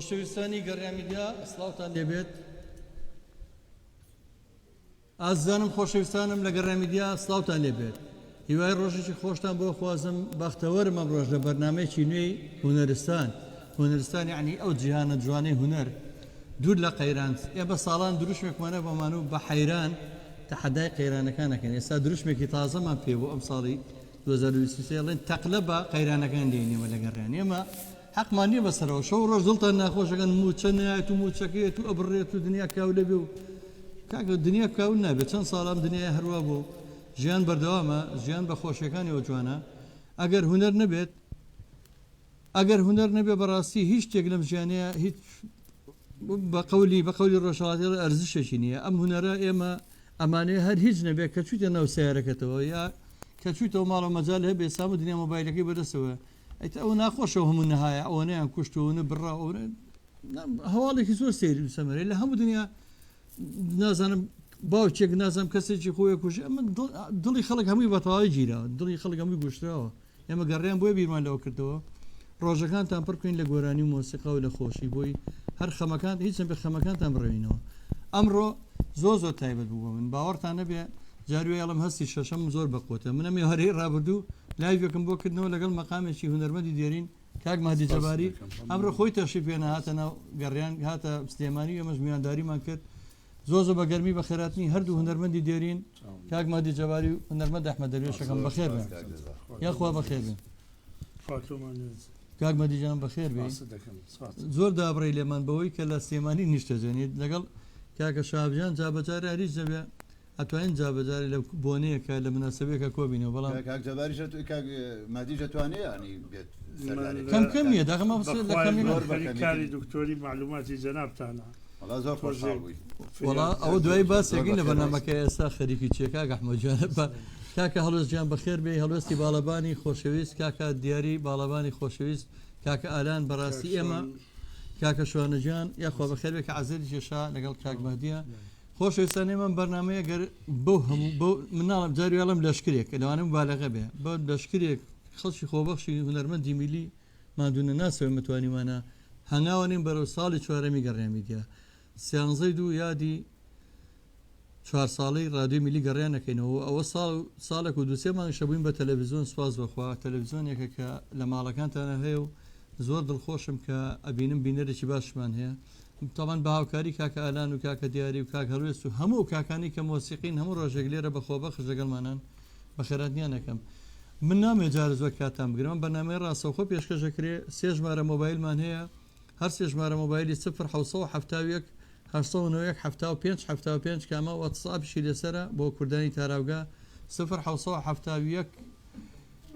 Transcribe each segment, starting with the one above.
خۆشەویستانی گەڕیا میدیا سڵاوتان لێبێت. ئازانم خۆشەویستانم لە گەڕیا میدیا سڵاوتان لێبێت. هیوای ڕۆژێکی خۆشتان بۆ خوازم بەختەوەرم ئەم ڕۆژ لە بەرنامەیەکی نوێی هونەرستان یعنی ئەو جیهانە جوانەی هونەر دوور لە قەیران. ئێمە ساڵان دروشمێکمانە بەمان و بە حەیران تەحەدای قەیرانەکانەکەن. ئێستا دروشمێکی تازەمان پێ بۆ ئەم ساڵی 2023 ڵێن تەقلە بە قەیرانەکان دێنێمە لە گەڕیان. ئێمە حەقمان نییە بەسەرەوە شەو ڕۆژ دڵتان ناخۆشەکەن موچە نایەت و موچەکەیت و ئەبڕێت و دنیا کاو لەبێ و کاکە دنیا کاو نابێت. چەند ساڵام دنیای هەروە بوو. ژیان بەردەوامە، ژیان بە خۆشیەکانیەوە جوانە. ئەگەر هونەر نەبێت بەڕاستی هیچ شتێک لەم ژیانەیە هیچ بە قەولی ڕۆژهەڵاتی ئەرزشێکی نییە. ئەم هونەرە ئێمە ئەمانەیە هەر هیچ نەبێت کە چوتە ناو سیارەکەتەوە یا کە چوتەوە ماڵە مەجال هەبێ سام و دنیا مۆبایلەکەی بەدەستەوە. ئەیتە ئەو ناخۆشەوە هەموو نەهایە ئەوەنەیان کوشتەوەنە بڕا هەواڵێکی زۆر سێری سەمەرە لە هەموو دنیا نازانم باوچێک نازانم کەسێکی خۆی کوژ ئەمە دڵی خەڵک هەمووی بەتەواوی گیراوە، دڵی خەڵک هەمووی گوشتراوە. ئێمە گەڕیان بۆی بیرمان لەوە کردەوە ڕۆژەکانتان پڕکەین لە گۆرانی و مۆسیقا و لە خۆشی بۆی هەر خەمەکان هیچ بە خەمەکانتان بڕێنەوە. ئەمڕۆ زۆر تایبەت بوو من باوەڕتان نەبێ جاروێ ئەڵم هەستی شەشەم زۆر بەقوتە منەمی هەرەی ڕابردوو لایڤێکم بۆ کردنەوە لەگەڵ مەقامێکی هونەرمەندی دێرین کاک مەهدی جەباری. ئەمڕۆ خۆی تەشریف پێێنە هاتە ناو گەڕیان هاتە سلێمانی ئێمەش میوانداریمان کرد زۆر بە گەرمی بە خێراتنی هەردوو هونەرمەندی دێرین کاک مەهدی جەباری و هونەرمەند ئەحمەد دەروێشەکەم بەخێر بێن یاخوا بەخێر بێن. کاک مەهدی جان بەخێر بێ. زۆر دابڕی لێمان بەوەی کە لە سلێمانی نیشتەجێنیت لەگەڵ کاکە شابجان جابەجارە هەریش دەبێ ئەتوانین جابەجاری لە بۆنەیەکە لە مناسبەیەکە کۆبینەوە بەڵام کەم داخمە کاری دکتۆری معلوماتی جەنابتانە ئەوە دوای باسێکین لە بەرنامەکە ئێستا خەریکی چێکا گەحمەجانە بە کاکە هەڵۆستیان بەخێر بێ هەڵوێستی باڵەبانی خۆشەویست کاکە دیاری باڵەبانی خۆشەویست کاکە ئالان بەڕاستی ئێمە کاکە شوانەجان یاخوا بەخێر بێ کە عەزیزی کێشا لەگەڵ کاک مەهدیە خۆشەویستان ئێمە بەرنامەیە گەر بەو هەموو مناڵم جاروێڵم لەشکرێک لەوانم بالەغە بێ بە لەشکرێک خەڵکی خۆبەخشی هونەرمەندی میلی مادوونە ناسەوە متوانیمانە هەنگاوانین بەرەو ساڵی چوارەمی گەڕیا میدیا 13 یادی 4 ساڵەی رادیۆ میلی گەڕیانەکەینەوە ئەوە ساڵێک و دووسێمان شەبووین بە تەلەڤیزۆن سواز بەخوا تەلەڤیزۆنێکە کە لە ماڵەکانتانە هەیە و زۆر دڵخۆشم کە ئەبینم بینەرێکی باشمان هەیە تاوان بە هاوکاری کاکە ئالان و کاکە دیاری و کاک هەڵوێست و هەموو کاکانی کە مۆسیقین هەموو ڕۆژێک لێرە بەخۆبەخش لەگەڵمانان بە خێراتنیانەکەم. من نامێ جارە زۆر کاتان بگرم بەنامەی ڕاستەوخۆ پێشکەشەکرێ 3 ژمارە مۆبایلمان هەیە هەر 3 ژمارە مۆبایلی 0 75 کامە واتساپشی لەسرە بۆ کوردانی تاراوگا 0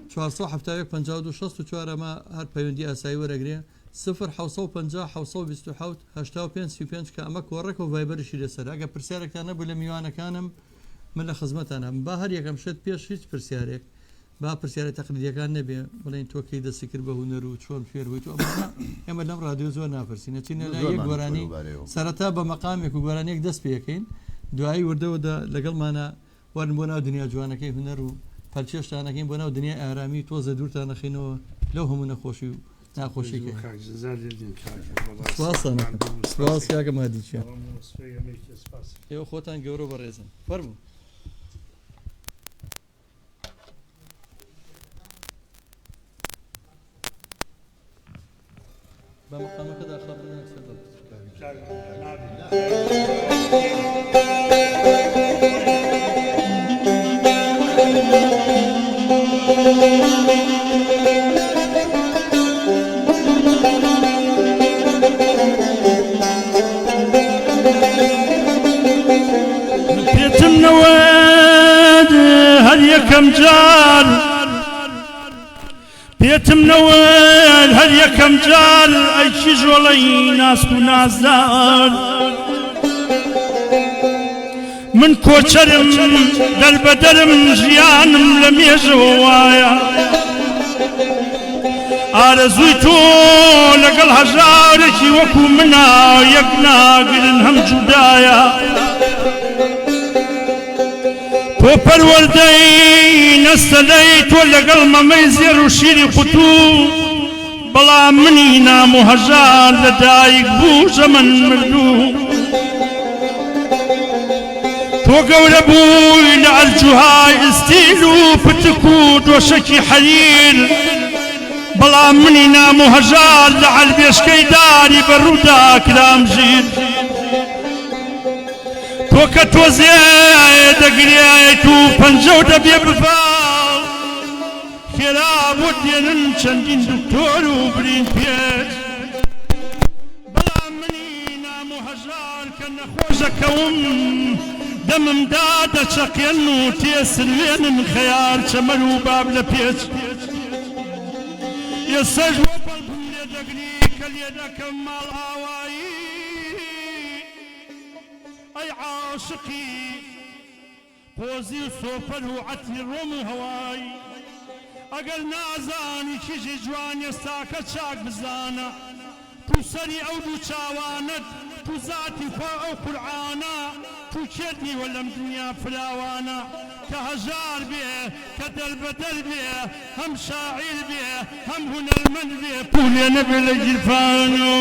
472 64 ئەمە هەر پەیوەندی ئاسایی وەرەگرێ 0 85 کە ئەمە کۆڕێک و ڤایبەرشی لەسەر ئەگە پرسیارێکتان نەبوو لە میوانەکانم من لە خزمەتانە با هەر یەکەم شت پێش هیچ پرسیارێک با پرسیارە تەقلیدیەکان نەبێ بڵێن تۆکەی دەستی کرد بە هونەر و چۆن فێر بوویت و ئێمە لەم ڕادیۆ زۆر ناپرسینە چینە لای یەک گۆرانی سەرەتا بە مەقامێک و گۆرانێک دەست پێەکەین دوایی وردەوەدا لەگەڵمانە وارن بۆ ناو دنیا جوانەکەی هونەر و پەرچێشتانەکەین بۆ ناو دنیای ئارامی تۆزە دوورتان نەخینەوە لەو هەموو نەخۆشی و ناخۆشیکە سپاس کاکە مەهدی چیان ئێوە خۆتان گەورە بەڕێزن فەرموو. بە مەقامەکە داخڵ پێتم نەوەد هەر یەکەم جار پێتم نەوەد هەر یەکەم جار ئەیچی ژۆڵەی ناسک و نازدار من کۆچەرم دەربەدەرم ژیانم لە مێژەوە وایە ئارەزووی تۆ لەگەڵ هەژارێکی وەکو منە یەک ناگرن هەم جودایە تۆ پەروەردەی نەستەلەی تۆ لەگەڵ مەمەی زێر و شیری قوتوو بەڵام منی نام و هەژار لەدایک بوو زەمن مردوو تۆ گەورە بووی لە ئەرجوهای ئستیل و پتک و دۆشەکی حەریر بەڵام منی نام و هەژار لە عەلبێشکەی داری بەڕوودا کرام ژیر تۆ کە تۆزێ دەگرێیت و پەنجە و دەبێ بفاڵ خێرا بۆ دێنن چەندین دکتۆر و برین پێچ بەڵام منی نام و هەژار کە نەخۆشەکەوم دەممدا دەچەقێن و تێسروێنن خەیار چەمەر و باب لە پێچ ئێستەش وە پەڵبوو لێ دەگری کە لێ دەکەم ماڵ ئاوایی ئەی عاشقی پۆزی و سۆپەر و عەتری ڕۆم و هەوای ئەگەر نازانی کیژی جوان ئێستاکە چاک بزانە تو سەری ئەو دوو چاوانت تو زاتی خوا ئەو قورعانە تو کردیوە لەم دنیا فراوانە کە هەژار بێ کە دەربەدەر بێ هەم شاعیر بێ هەم هونەرمەند بێ پولێ نەبێ لە گیرفان و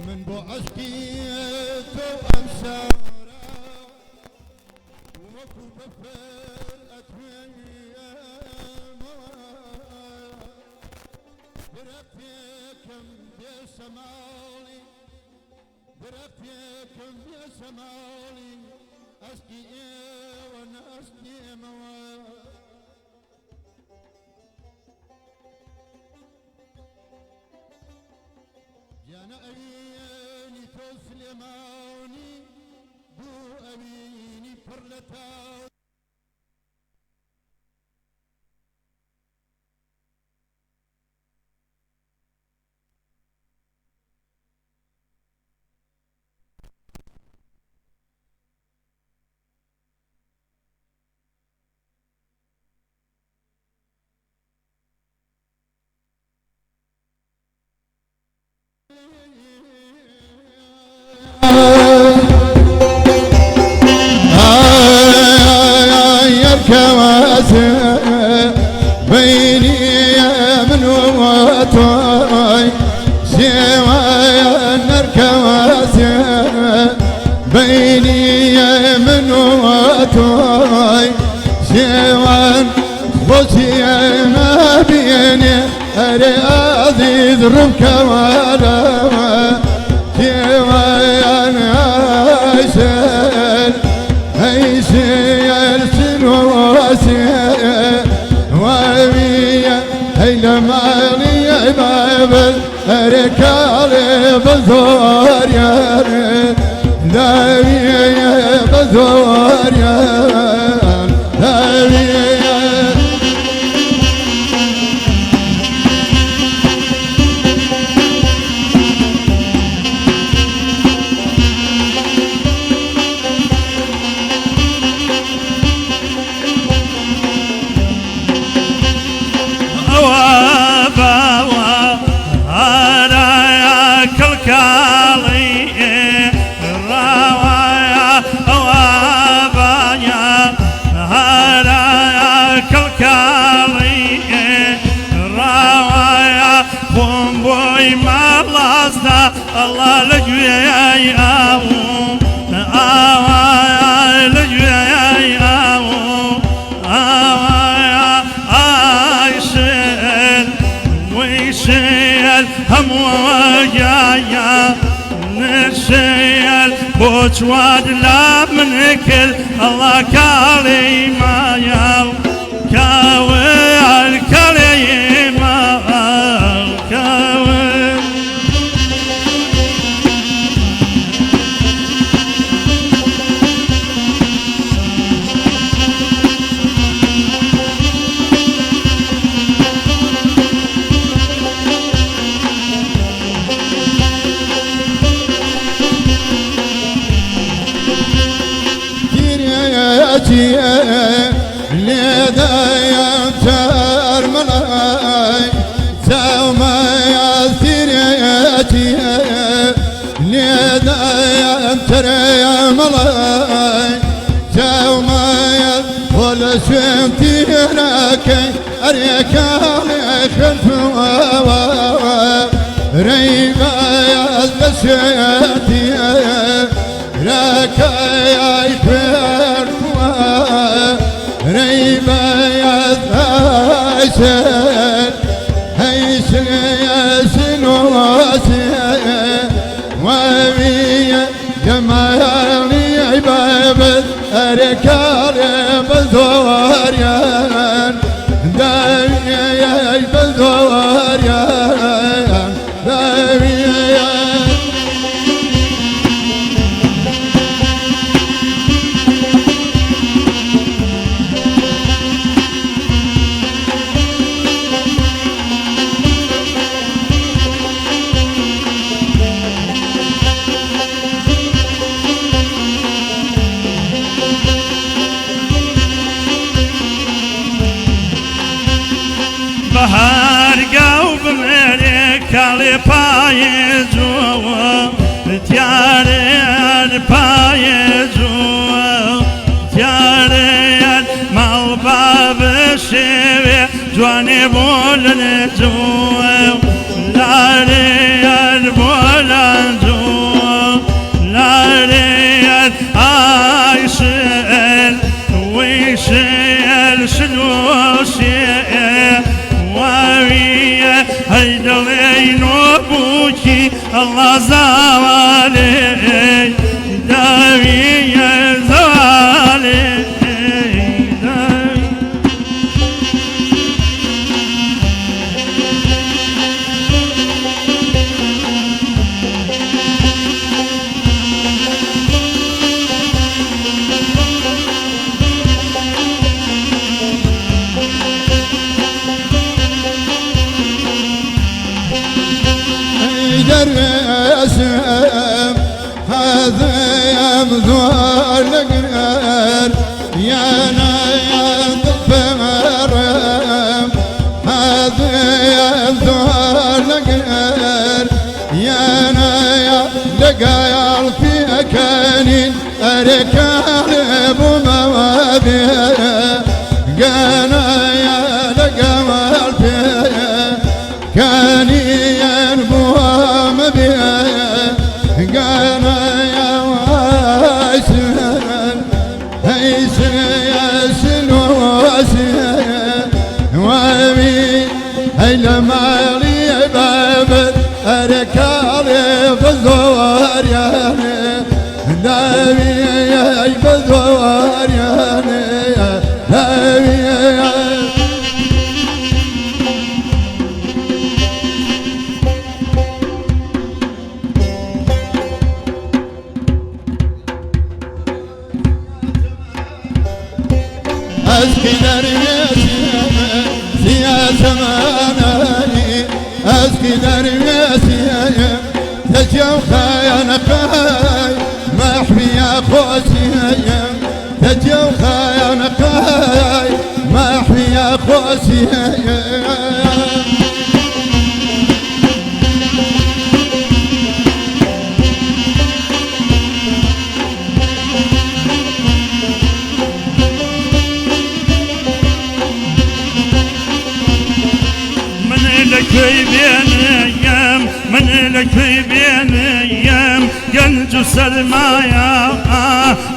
من بو عشقي تو أمشارا ومكو بفر أتويا برفتكم بسمالي برفتكم بسمالي أشكي وانا أشكي موالي جانا أبيني تسلماني بو أبيني فرلتاو بيني من وطاي سوى النركواسي بيني من وطاي سوى بوسي ما بيني أري عزيز رمك ولا سنوسي وابي هيلا مالي باب ركالي بزور يا داوي بزور يا داوي الله لجوي أو لجوي أو عايشين ويشيل هم وجايا نشيل بوجواد لا من كل الله كريم يا كاوي الكريم كاوي لذا يمتر ملاي توما يثيريتي لذا يمتر ملاي توما يقول سمتي لك أريكالي خلفوا ريبا يزلسيتي لك يا إكبر ريبا يزلسيت هيسن يسن واسيت وابي جمالي عبابت أركالي بزوريان داوي بزوريان داوي بهار قوب مريك على بايزو تيارين بايزو تيارين مالباب الشيوي جواني بولن جو لارين بولن جو لارين عايشين ويشيل شنو شيء ويا هيدلين وبوكي الله زوالي داوي زوالي داوي درسم هذا يمذور لقرار يا نايا ضفرم هذا يمذور لقرار يا نايا لقيال في أكانين أركال بموابيه قانا يا لقيال في كاني ينبوام بها قانا يا واسن هيسن ياسن واسن وابي هيلا مالي باب أركالي بزور يا دابي يا بزور يا أسقي دريسي يا زماني أسقي دريسي تجوخا يا نقاي محمي يا خوسي تجوخا يا نقاي محمي يا خوسي لكي بين ايام من لكي بين ايام قنج سلمايا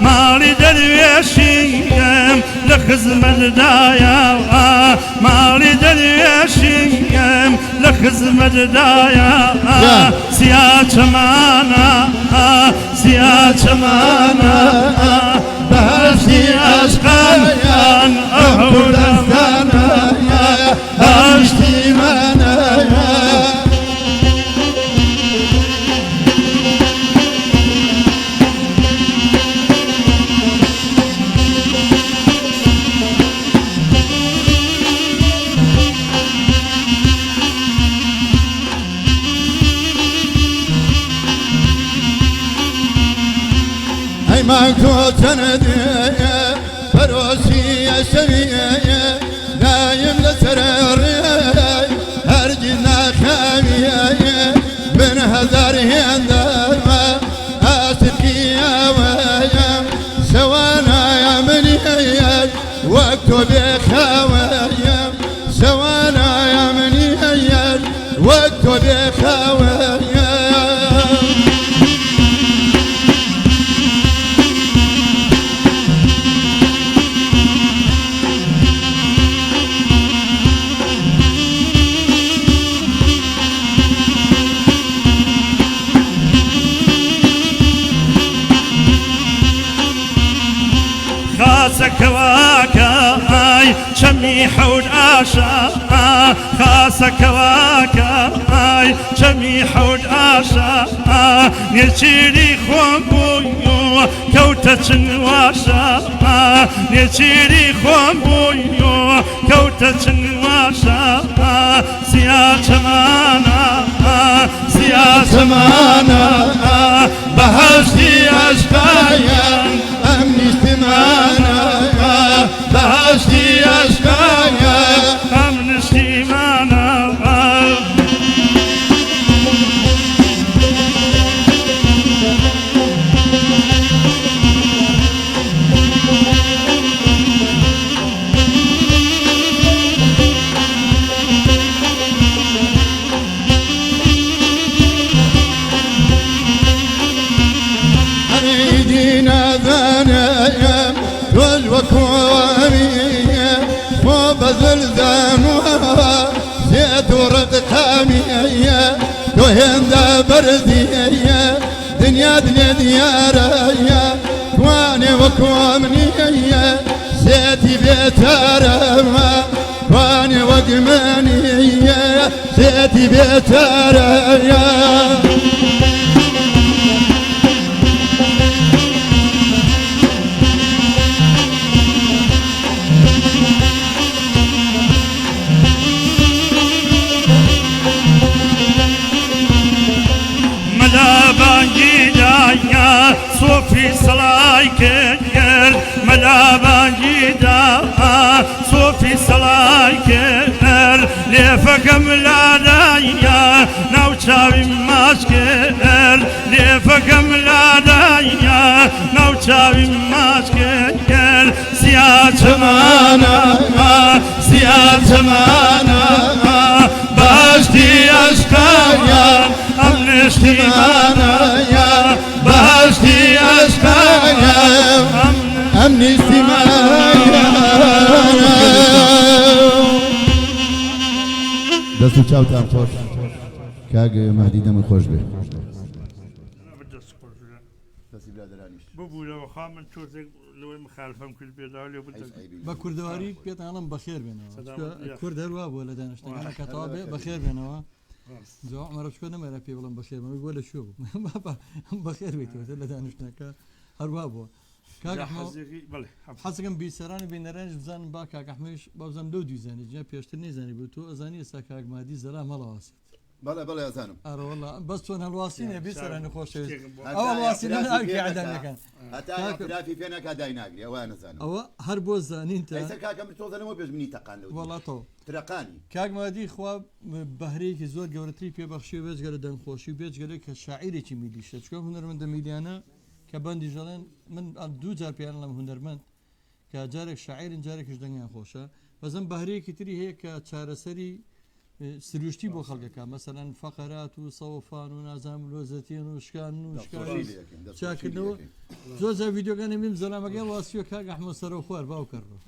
مالي درويشيام لخزم الدايا مالي درويشيام لخزم الدايا سيات مانا سيات مانا بهشتي اشقان اهود افدانا بهشتي مانا هاي ماكو تندي فروسي سمية نايم لسرري هرجنا خامية من هزار هندما أسركي يا ويا سوانا يا منية وقت بخاوية سوانا يا منية وقت بخاوية خاسك واكاي شمي حود آشا خاسك واكاي شمي حود آشا نشيري خوبويو كوتة واشا نشيري خوبويو كوتة واشا سيات مانا سيات مانا بهشتي أشقايا أمني استمانا بهشتي أشقايا أمن استمانا أريدنا ذانيا والوكوامية وبزلزانها زيت ورد حامية وهند بردية دنيا دنيا ديارية كواني وكوامنية زيتي بيتارما كواني وقمانية زيتي بيتارية صوفي صلايكر ملابا جيدا صوفي صلايكر ليفكم لا دايا نوشاوي ماسكر ليفكم لا دايا نوشاوي ماسكر سيات مانا سيات مانا باشتي أشكايا أمنشتي مانا باشتي أشكايا أمني استماعي دستو چاوتان خوش کاگ مهدی دم خوش به ببو لو خامن شوزك لو مخالفهم كل بيدالي بە کوردەواری پێتانڵم بەخێر بێنەوە کورد هەروە بۆ لە دانیشتەکانە کەتابێ بەخێر بێنەوە جا عمەرە چکۆ نەمەرە پێ بڵم بەخێر بۆ لە شو بوو بەخێر بێتەوە لە دانیشتەکە هەروە بووە کاک ئەحمەد حەزێکی بڵێ حەزەکەم بیسەرانی بینەرانش بزانم با کاک ئەحمەدیش بازم لەو دویزانی جا پێشتر نەیزانی بوو تۆ ئەزانی ئێستا کاک مادی زەلا مەڵەواسیت بەڵێ بەڵێ ئەزانم ئەرە وەڵا بەس چۆن هەڵواسینە بیسەرانی خۆشەویست شتێکم ئەو هەڵواسینە ئاکی عەدەمیەکان هەتا ئەفرافی پێ ناکا دای ناگری ئەوە نەزانم ئەوە هەر بۆ زانینتە ئەیسەر کاکەم تۆزانەوە بێژ منی تەقان لەو وڵاتەوە ترەقانی کاک مادی خوا بەهرەیەکی زۆر گەورەتری پێبەخشی و بێجگەرە دەنگخۆشی و بێجگەرەی کە شاعیرێکی میلیشە چکە هونەرمەندە میلیانە کە بەندی ژەڵێن من دوو جار پێیان لەم هونەرمەند کە جارێک شاعیرن جارێکیش دەنگیان خۆشە بەزەم بەهرەیەکی تری هەیە کە چارەسەری سروشتی بۆ خەڵکەکە مەسەرەن فەقەرات و سەوفان و نازام لۆزەتیان و شکان و شکاری چاکردنەوە زۆر جا ڤیدیۆگانی میم زەلامەکەی واسیوە کاک ئەحمەد سەرەوە خوار باو کردەوە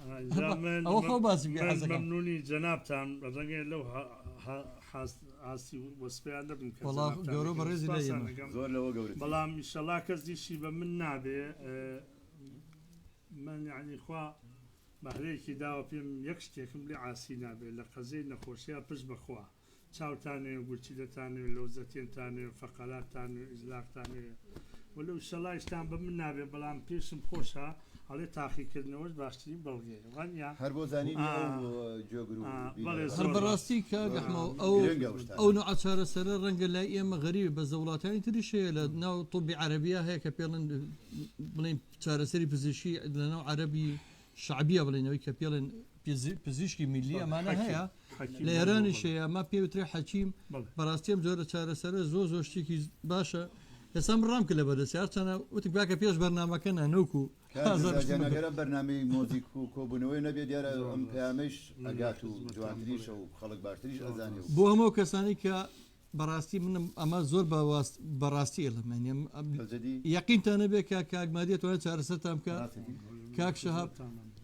ئەوە خۆ باسی بکە حەزەکەم مەمنونی جەنابتان ڕەنگە لەو ئاسی وەسپیان دەبن کە وەڵا گەورە بەڕێزی لە ئێمە زۆر لەوە گەورە بەڵام ئینشەڵا کەس دیشی بە من نابێ من یعنی خوا بەهرەیەکی داوە پێم یەک شتێکم لێ ئاسی نابێت لە قەزەی نەخۆشیە پشت بەخوا چاوتانێ گورچیدەتانێ لەوزەتێنتانێ فەقەلاتانێ ئیزلاقتانێ وەلو شەڵایشتان بە من نابێت بەڵام پێشم خۆشە هەڵێ تاقیکردنەوەش باشترین بەڵگێ وانیا هەر بۆ زانین جۆگر و هەر بەڕاستی کاک ئەحمەد ئەو نوع چارەسەرە ڕەنگە لای ئێمە غەریب بە زەوڵاتانی تریشەیە لە ناو طبی عەرەبیە هەیە کە پێڵێن بڵێن چارەسەری پزیشکی لە ناو عەرەبی شعبیە بڵێنەوەی کە پێڵێن پزیشکی میلی ئەمانە هەیە لە ئێرانی شەیە ما پێوترێ حەکیم بەڕاستیم زۆرە چارەسەرە زۆر شتێکی باشە ئێستا ڕام کرد لە بەدەست یارچەنە وتک باکە پێش بەرنامەکە نەنووکو جانەگەرە بەرنامەی مۆزیک و کۆبوونەوەی نەبێت دیارە ئەم پەیامەش ئەگات و جوانتریشە و خەڵک باشتریش ئەزانێ بۆ هەموو کەسانی کە بەڕاستی منم ئەمە زۆر بەڕاستی ئێڵەمەنیم یەقینتانە بێت کە کاکمادیە توانێت چارەسەرتان بکە کاک شەهاب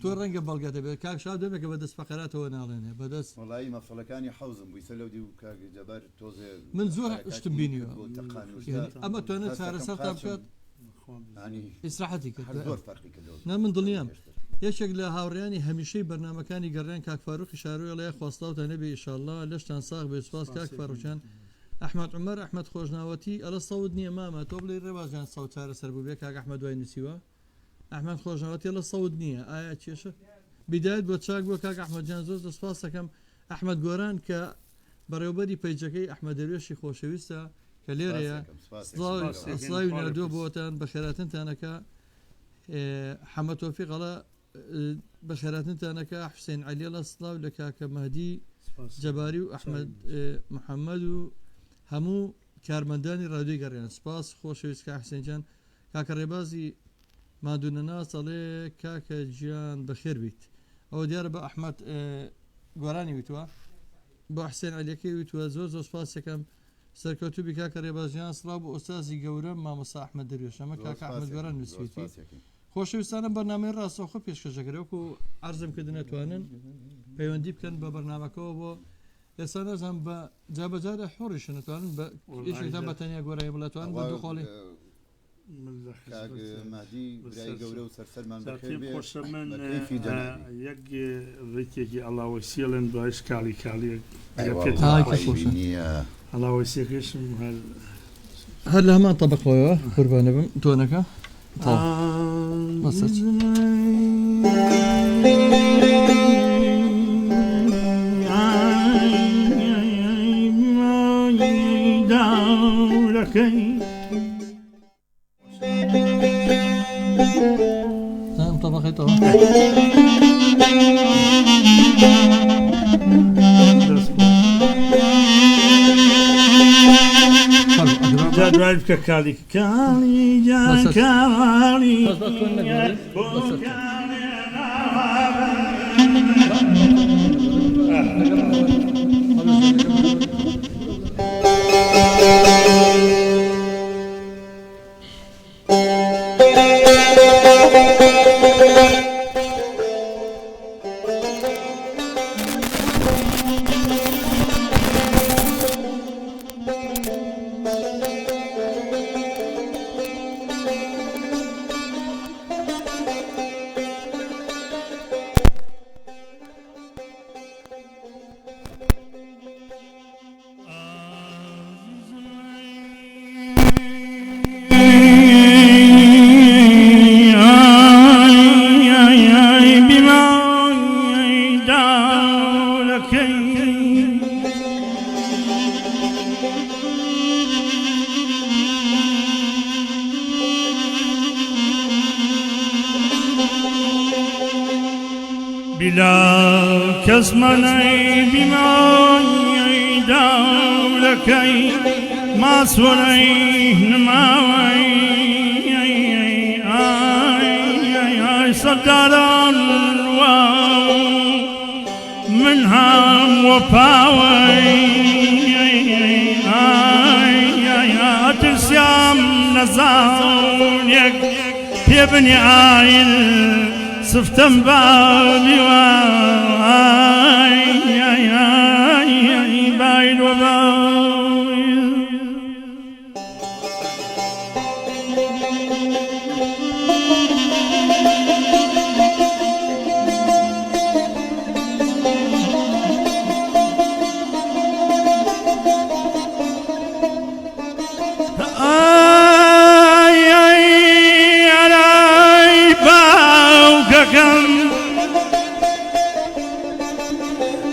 تۆ ڕەنگە بەڵگەتە بێت کاک شەهاب دەمێکە بەدەست فەقەراتەوە ناڵێنێ بەدەست وڵایی مەفەڵەکانی حەوزم بوویسە لەو دی و کاک جەبار تۆزێ من زۆر شتم بینیوە ئەمە توانێت چارەسەرتان بکات ئیسراحەتی کرد زۆر فەرقی کردەوە نا من دڵنیام یەکێک لە هاوڕێیانی هەمیشەی بەرنمەکانی گەڕیان کاک فاروقی شارۆی لای خواستاوتە نەبێ ئیشاءالله لەشتان ساغ بێ سوپاس کاک فاروقیان ئەحمەد عومەر ئەحمەد خۆشناوەتی ئەلە سەود نییە مامە تۆ بڵێ ڕێبازیان سەوت چارەسەر بوو بێ کاک ئەحمەد دوای نووسیوە ئەحمەد خۆشناوەتی لە سەود نییە ئایا کێشە بیدایەت بۆ چاک بووە کاک ئەحمەدجان زۆر سوپاس دەکەم ئەحمەد گۆران کە بەڕێوەبەری پەیجەکەی ئەحمەد دەروێشی خۆشەویستە کە لێرەیە سڵاوی نردووە بۆتان بە خێراتنتانەکە حەمەد تۆفیق ئەڵە بە خێراتنتانەکە حوسێن عەلی لە سڵاو لە کاکە مەهدی جەباری و ئەحمەد محەممەد و هەموو کارمەندانی ڕادیۆی گەڕیان سپاس خۆشەویست کە حوسێنجان کاکە ڕێبازی مادونەناس ئەڵێ کاکە گیان بەخێر بیت ئەوە دیارە بە ئەحمەد گۆرانی وتووە بۆ حوسێن عەلیەکەی وتووە زۆر سپاس یەکەم سەرکەوتوبی کاکە ڕێبازیان سڵاو بۆ ئۆستازی گەورە مامۆستا ئەحمەد دەروێش ئەمە کاکە ئەحمەد گۆران نووسیویەتی خۆشەویستانە بەرنامەی ڕاستەوخۆ پێشکەشەکەرەوەکو عەرزم کردن نەتوانن پەیوەندی بکەن بە بەرنامەکەەوە بۆ ئێستا نەزان بە جابەجارە حۆڕیش نەتوانن بە ئیشتان بە تەنیا گۆرایی بڵێتوان بە دووخۆڵی مادی گەورە و سەرسەرمان خۆشە من یەک ڕێکێکی ئەڵاوەسیێڵن بەش کاڵی کاڵی ئەڵاوەسیەکەشم هەر لە هەمان تەبقەوەیەوە قوربانە بم تۆنەکە طبقته جاد كالي كالي جا كالي بلا کس منی بیمایی دولکی ماسولی نمایی صدران منها وفاوي ترسيام نزاونيك يبني عايل صفتم بابي بايد وباوي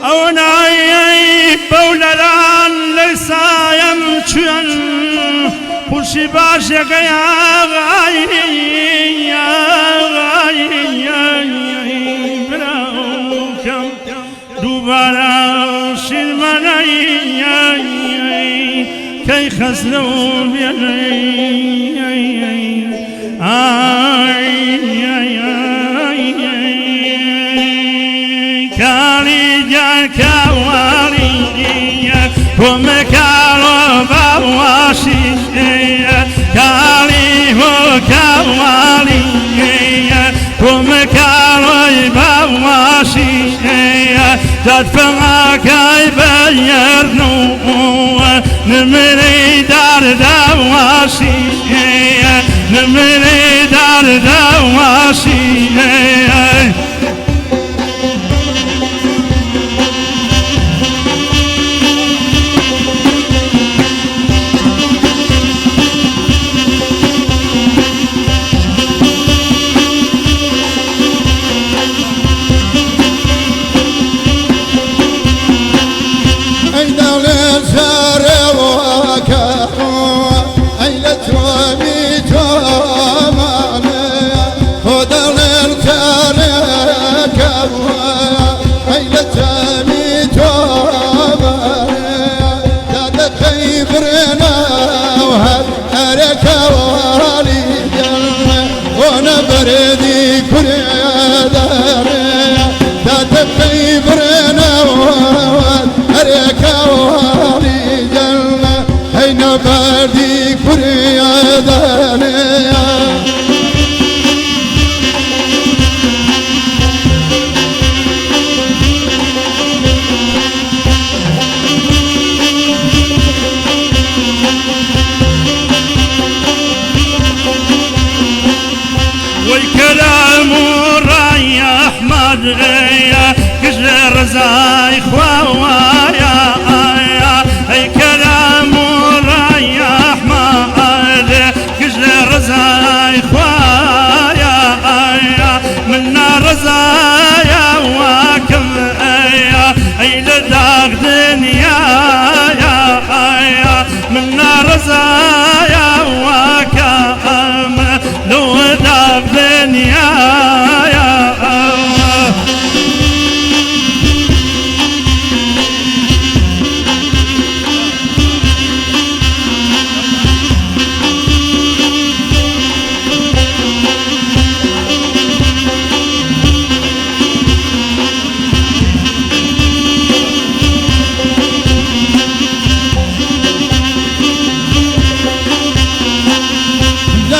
او ناي بولران ليس يمشون بوشي باشا يا براوكم دوبارا شرماني كي خسروا بيني كوالي ومكالو بواشي كالي هو كوالي ومكالو بواشي تدفع كيبيرنو نمري دار دواشي نمري دار دواشي بردي كريدار تتبقي برنا هريك واري جنة هين بردي كريدار والكلام الراي احمد كجر زاي خوايا اي كلام الراي احمد كجر زاي خوايا من نار زايا واكم اي لداغ دنيا من نار زايا واكم لو داغ دنيا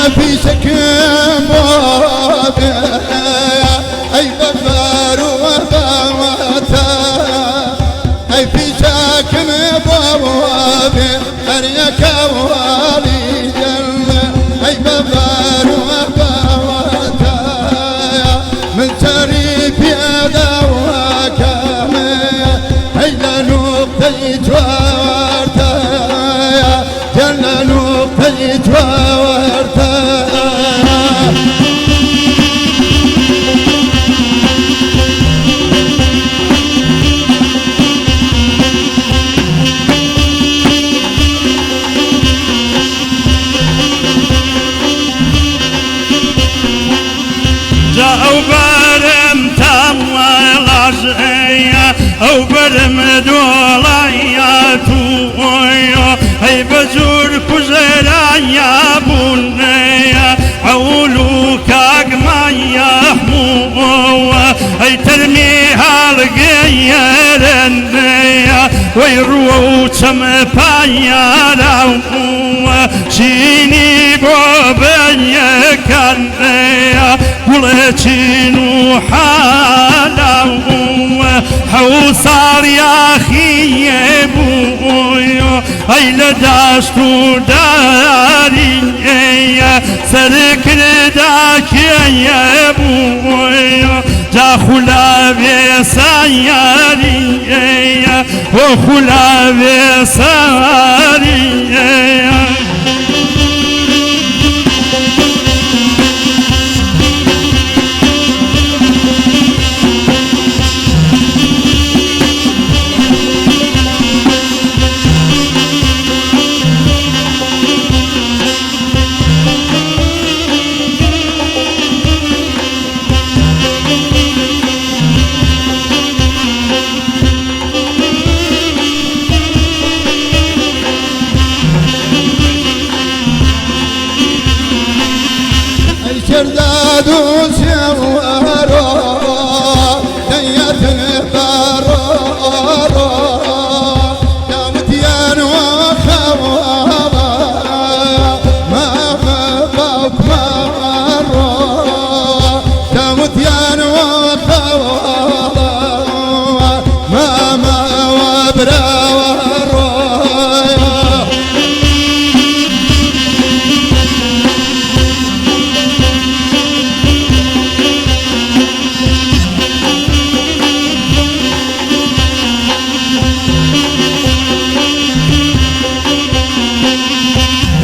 في سكن بابي اي بفار وبواتا اي في سكن بابي اريك والي جنة اي بفار وبواتا من سريف يدا وكامي اي لنقطة جوارتا جنة نقطة جوارتا جاءوا برم تموال برم دولایات ای بزور کزرانیا بونیا عولو کاغمایا مو ای ترمی هالگیرنیا وی رو چم پایانا چینی بو بنیکنیا گلچینو حالا حوصار يا أخي بويو أي لداشتو داري سرك نداك يا بويو جا خلا بسياري وخلا بساري شرداد وسوارو دنيت الضرورو قامتيان وخوابا ما فوق مرو قامتيان وخوابا ما وبرا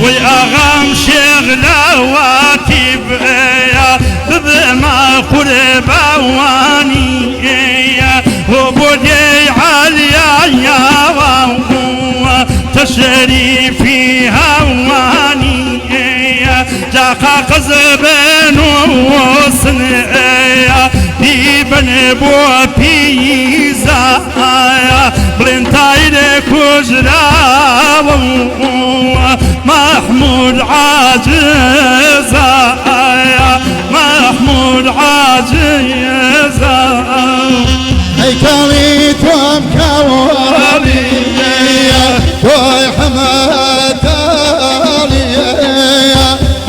والأغام شغلة واتبايا بما قرب واني وبدي عليا يا وهو تشريفي هواني جاقا قزبن وصنيا ديبن بو بيزايا بلنتايد كجرا محمود عاجزا محمود عاجزا اي كويت ومكوالي وي حمد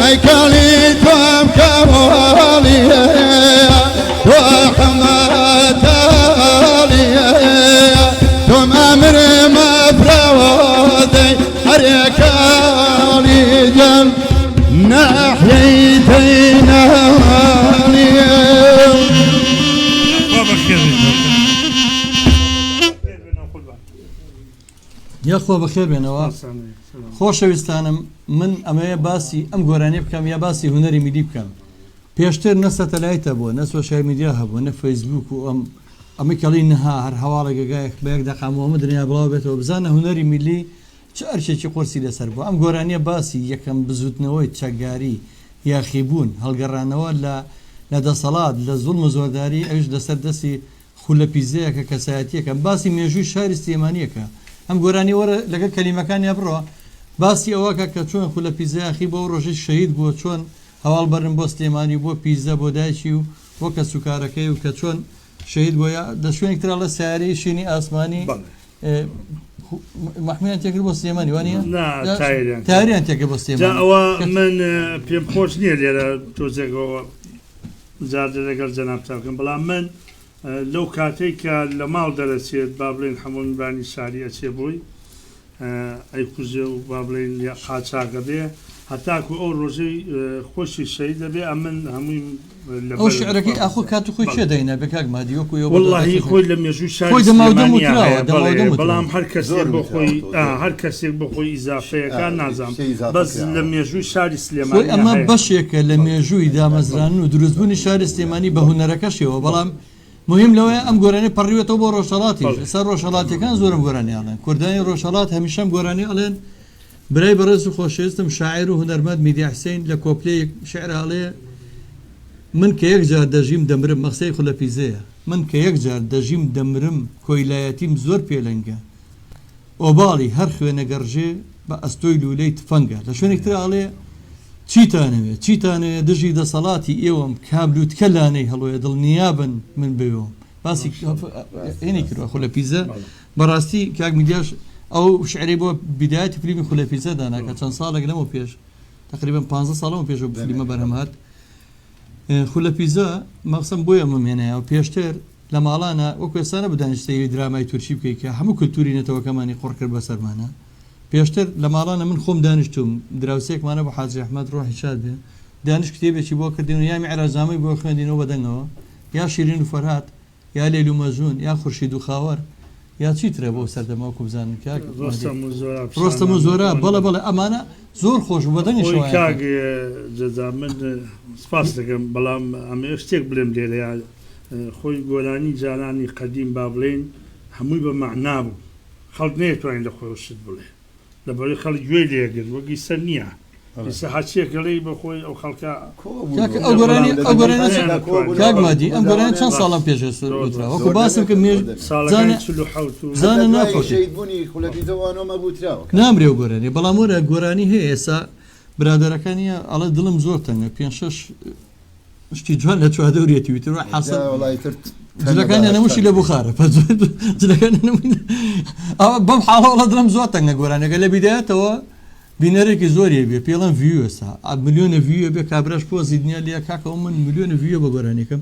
اي كويت ومكوالي وي حمد ثم امر مفروضي حركاني جل ناحيتين یاخۆ بەخێر بێنەوە خۆشەویستانم من ئەمەیە باسی ئەم گۆرانێ بکەم یا باسی هوەری میدی بکەم پێشتر نە سەتەلایتە بووە نە سۆشیال میدیا هەبوو نە فەیسبوک و ئەمە کەڵی نەها هەر هەواڵە گەگایەک بە یەک دەقامەوە دنیا بڵاو بێتەوە بزانە هوەری میلی چ ئەرچێکی قۆرسی لەسەر بوو ئەم گۆرانیە باسی یەکەم بزوتنەوەی چەکداری یاخیبوون هەڵگەڕانەوە لە دەسەڵات لە زوڵم و زۆرداری ئەوش لەسەر دەستی خولە پیزەیەکە کەسایەتیەکە باسی مێژووی شاری سلێمانیەکە ئەم گۆرانی وەرە لەگەڵ کەلیمەکانیان بڕۆ باسی ئەوەکە کە چۆن خولە پیزەیەخی بۆ ڕۆژی شەهید بووە چۆن هەواڵ بەرن بۆ سلێمانی بۆ پیزە بۆ دایکی و بۆ کە سوکارەکەی و کە چۆن شەهید بۆ لە شوێنێکترا لە سیارەی شینی ئاسمانی محمیان تێکرد بۆ سلێمانی وانە تاریان تێکرد بۆ سلێمانی ئەوە من پێم خۆش نییە لێرە تۆزێکەوە جارجە لەگەڵ جەنابتاکەم بەڵام من لەو کاتێک کە لە ماڵ دەرەچێت با بڵێن هەموو میوانی شاری ئەچێ بووی ئەی کوژێ و با بڵێن قاچاکە بێ هەتاکو ئەو ڕۆژەی خۆشی شەهید دەبێ ئەمن هەمووی ئەو شعرەکەی ئاخۆ کات و خۆی چێ دەینە بە کاک مادی وەکو واللهی خۆی لە مێژووی شاری بەڵام هەر کەسێک بۆ خۆی هەر کەسێک بۆ خۆی ئیزافەیەەکە نازام بەس لە مێژووی شاری سلێمانی ئەمە بەشێکە لە مێژووی دامەزران و دروستبوونی شاری سلێمانی بە هونەرەکەشەوە بەڵام مهم لەوەیە ئەم گۆرانی پەڕیوێتەوە بۆ ڕۆژهەڵاتی سەر ڕۆژهەڵاتەکان زۆرم گۆرانی ئاڵێن کوردانی ڕۆژهەڵات هەمیشەم گۆرانی ئەڵێن برای بەڕێز و خۆشەویستم شاعیر و هونەرمەند میدی حوسێن لە کۆپلەیەک شعر ئاڵێ من کە یەک جار دەژیم دەمرم مەقسەی خولە پیزەیە من کە یەک جار دەژیم دەمرم کۆیلایەتیم زۆر پێلەنگە ئۆباڵی هەر خوێنە گەڕژێ بە ئەستۆی لولەی تفەنگە لە شوێنێکتر ئاڵێ چیتانەوێت دژی دەسەڵاتی ئێوەم کابلووتکە لانەی هەڵۆیە دڵنیابن من بێوم باسی هێنی کردوە خولە پیزە بەڕاستی کاک میدیاش ئەو شعری بۆ بیدایەتی فیلمی خولە پیزە داناکە چەند ساڵێک لەمەوە پێش تقریبا 15 ساڵەوە پێش فیلمە بەرهەمهات خولە پیزە مەقسەم بۆیە ممێنەیە و پێشتر لە ماڵانە وەکو ێستانە بەدانیشتەی درامای تورکی بکەیت کە هەموو کولتوری نەتەوەکەمانی قڕ کرد بەسەرمانە پێشتر لە ماڵانە من خۆم دانیشتوم دراوسێکمانە بە حاجی ئەحمەد ڕۆحی شاد بێ دانیش کتێبێکی بۆ کردین و یا میعراجامەی بۆ خوێندینەوە بەدەنگەوە یا شیرین و فەرهاد یا لێل و مەجنون یا خورشید و خاوەر یا چیترە بۆ سەردەمەوەکو بزانن کاک ڕۆستەم و زۆرە بەڵێ ئەمانە زۆر خۆش بەدەنگی کاک جەزا من سپاس دەکەم بەڵام ئەمە شتێک بڵێم لێرە خۆی گۆرانی جارانی قەدیم با بڵێن هەمووی بە مەعنا بوو خەڵک نەیەتوانین لە خۆی شت بڵێ لەبەرەوەی خەڵک گوێی لێگرت وەگی سەر نییە ئێستا هەرچیەکە لێی بەخۆی ئەو خەڵکە ئەو گۆرانی کاک مادی ئەم گۆرانی چەند ساڵم پێش وترا وەکو باسم کە زانە نامرێ و گۆرانی بەڵام وەرە گۆرانی هەیە ئێستا برادەرەکانیە ئەڵە دڵم زۆر تەنگە 5-6 شتی جوان لە چوادەورێتی وتر حەسەن جلەکانی نەموشی لە بخارە بەم حاڵەوەڵە دڵم زۆر تەنگە گۆرانەکە لە بیدایەتەوە بینەرێکی زۆریە بێ پێڵم ڤیوسا ملیۆنە ڤیوە بێ کابراش پۆ زیدنیا لە کاکەەوە من ملیۆنە ڤیوە بە گۆرانێکم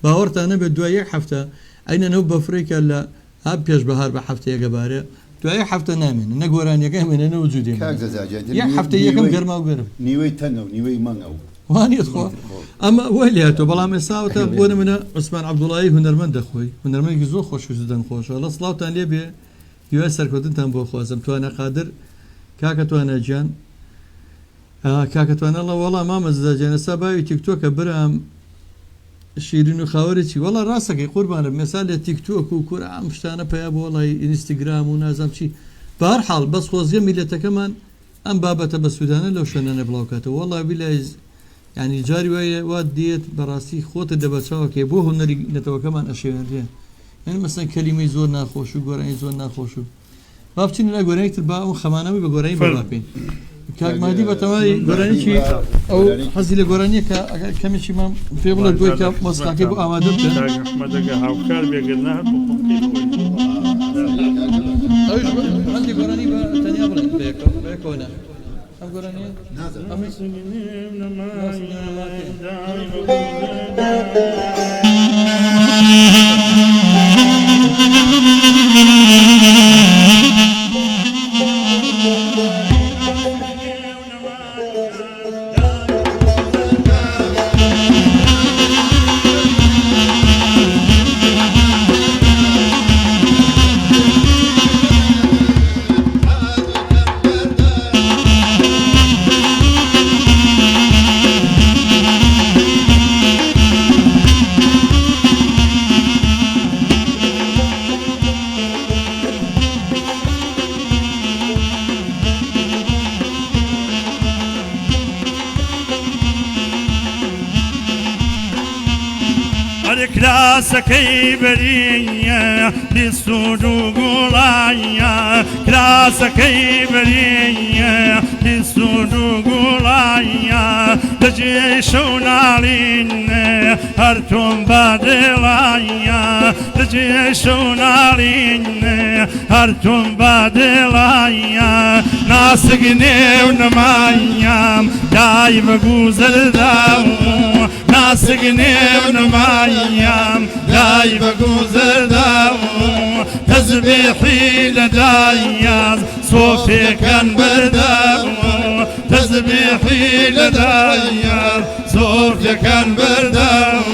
باوەڕتانە بێت دوای یەک هەفتە ئەینەنەو بەفرێکە لە ها پێش بەهار بە هەفتەیەگەبارێ دوای هەفتە نامێنە نە گۆرانیەکە هێمێنەوە جوودێ یەک هەفتە یەکەم گەرما و گەرم نیوەی تەنە و نیوەی مەنگە و وانێت خۆ ئەمە وای لێتەوە بەڵام ئێساوتە بۆ منە عوسمان عەبدوڵایی هونەرمەند دەخۆی هونەرمەندێکی زۆر خۆشویست دەنگ خۆشەوە لە سڵاوتان لێ بێ هیوای سەرکەوتنتان بۆ خوازم توانە قادر کاکە توانە گیان کاکە توانەڵە وەڵام مامەزداجانەسا باوی تیکتۆکە برام شیرین و خاوەرێکی وەڵا ڕاستەکەی قوربانە مەسال لە تیکتۆک و کورە ئەم شتانە پیا بۆ وەڵی ئینستاگرام و نازام چی بەهەرحاڵ بەس خۆزیە میلەتەکەمان ئەم بابەتە بە سوودانە لەو شوێنانە بڵاوکاتەوە وەڵا بیلای ینی جاری وایە وا دێت بەڕاستی خۆتە دەبەچاوەکێ بۆ هوەری نەتەوەکەمان ئەشێوێنرێ یعنی مەسەن کەلیمەی زۆر ناخۆش و گۆرانی زۆر ناخۆش و با بچین لە گۆرانێکتر با ئەو خەمانەوەی بە گۆرانی بڵاپین کاک مادی بەتەواوی گۆرانێکی ئەو حەزی لە گۆرانیە کە کەمێکی مام پێ بڵێ دوای کە مۆسیقاکەی بۆ ئامادە بکەن هاوکار بێگەرنا ئەوش هەندی گۆرانی بە تەنیا بڵێن بەیەکەوە ئەم گۆرانیە کراسەکەی بەریە لیسود و گوڵایە کراسەکەی بەریە لیسود و گوڵایە لەجێ شەو ناڵینێ هەر تۆم بادێڵایە لەجێ شەو ناڵینێ هەر تۆم بادێڵایە ناسگنێ و نەمایەم دای بەگوزەرداو ناسگنێ و نەمایەم دای بەگوزەرداو تەزبیحی لەدایەز سۆفێکان بەرداو تەزبیحی لەدایەز سۆفێکان بەرداو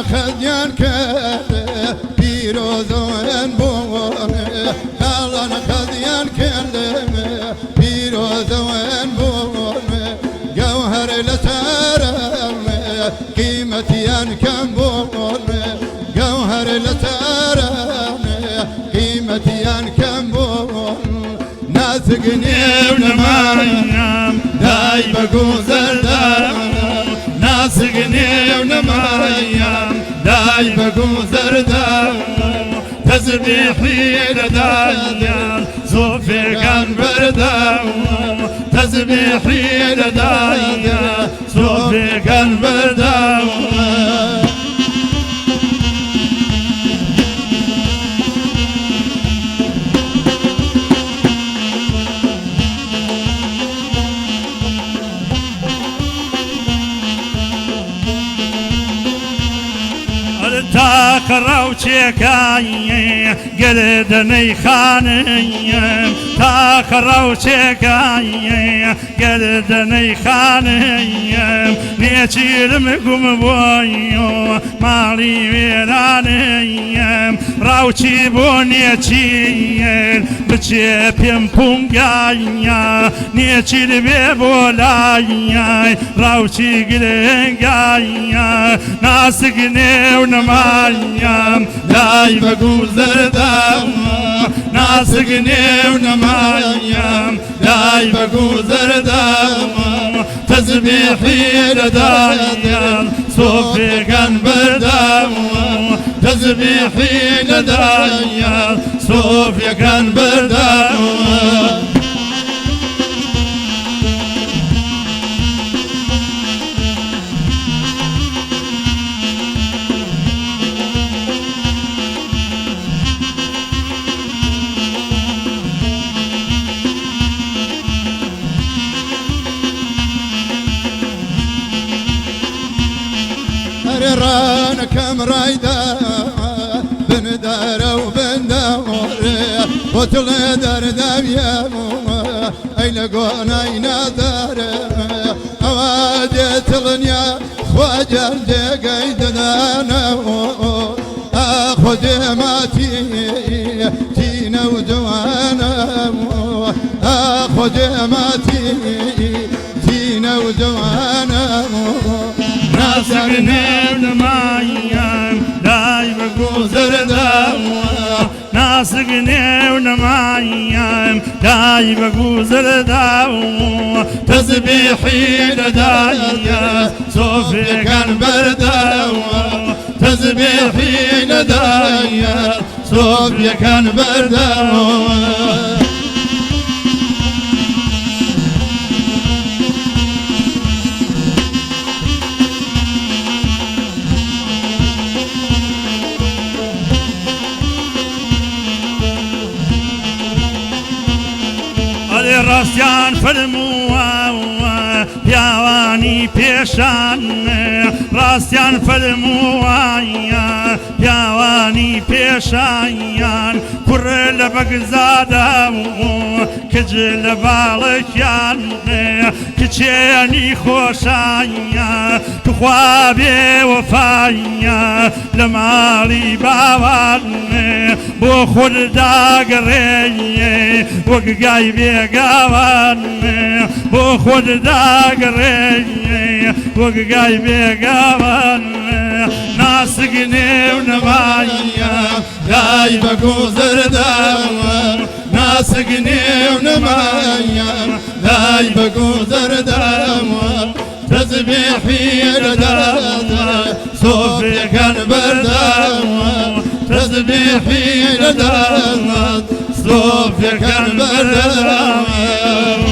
خديان كبير وذون بور الله خديان ناسقني ونمايم داي بقوزر داو ناسقني ونمايم داي بقوزر داو تسبيحي لدايا صوفي كان برداو تسبيحي لدايا صوفي كان برداو تاخروا شكاية قلدني خانية تاخروا شكاية قلدني خانية نيشير مقوم بويو مالي ويرانية راوشي بونيشير بچه پمپونگایا نیچیر ببولایا راوچی گلنگایا ناسگنه و نمایم دای بگوزر داو ناسگنه و نمایم دای بگوزر داو تسبیحی لدایم صوفی کن برداو تسبيحي لدايا صوفيا كان برداو رانا كم رايدا بندار وبندور وطل دردم يا مو اي لقون اي نادر اوادي تلنيا خواجر دقايد دانا اخذ ماتي تينا ودوانا اخذ ماتي تينا ودوانا ناسقني ونمايم داي بقوزر داو ناسقني ونمايم داي بقوزر داو تسبيحي لدايا صوفي كان برداو تسبيحي لدايا صوفي كان برداو راستيان فالموا پیاوانی پیشان راستیان فلموان پیاوانی پیشان کر لبگزادا کج لبالکیان کچینی خوشان کخوابی وفایا لمالی باوان بو خود داگری وگای بیگاوان بو خود داگری وگای بیگاوان ناسقني ونمايا داي بقوزر داوام ناسقني ونمايا داي بقوزر داوام تسبيحي لدادا صوفي كان برداوام تسبيحي لدادا صوفي كان برداوام